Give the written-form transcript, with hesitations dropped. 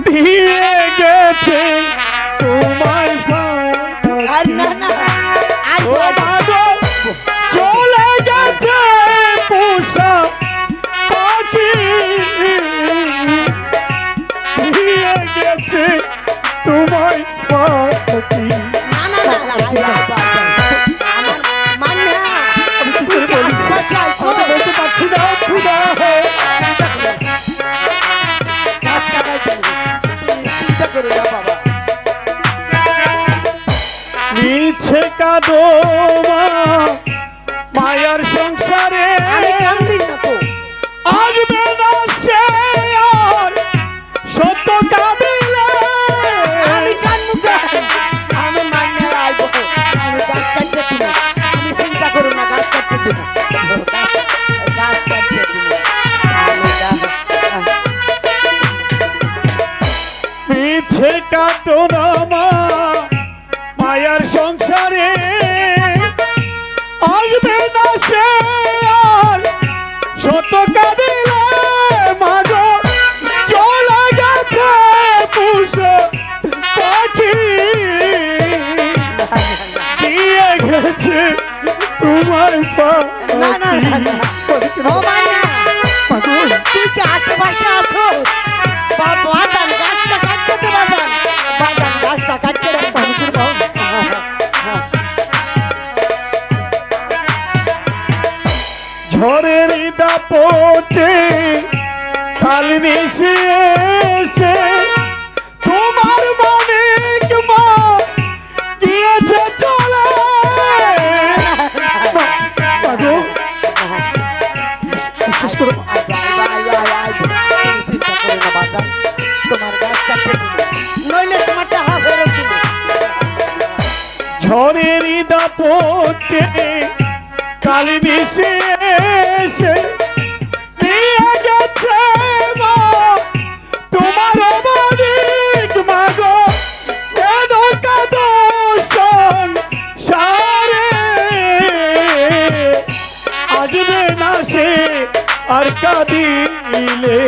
দিয়ে গেছে তোমায় না না চলে গেছে পোষা পাখি দিয়ে গেছে তোমায় পাখি মিছে কাঁদো মায়ার সংসারে আসবে না সে আর সত্য কাঁদিলে আমি মান্য আইবো আমি গাছ কাটতে দিব আমি চিন্তা করো না গাছ কাটতে দিব গাছ কাটতে দিব মিছে কাঁদো না মায়ার সংসারে আসবে না সে আর সত কাঁদিলে মাগো চলে গেছে পুষো পাখি দিয়ে গেছে তোমার তুই কি আশেপাশে আছো বাজান গাছটা কাটতে দে বাজান গাছটা কাটতে দে ঝড়ের দাপটে কাল মিশে এসে তোমার মানিক মা গিয়েছে চলে ঝড়ের দাপটে কাল মিশে এসে দিয়ে গেছে মা তোমার মানিক মাগো কেন কাঁদো সংসারে আসবে না সে আর কাঁদিলে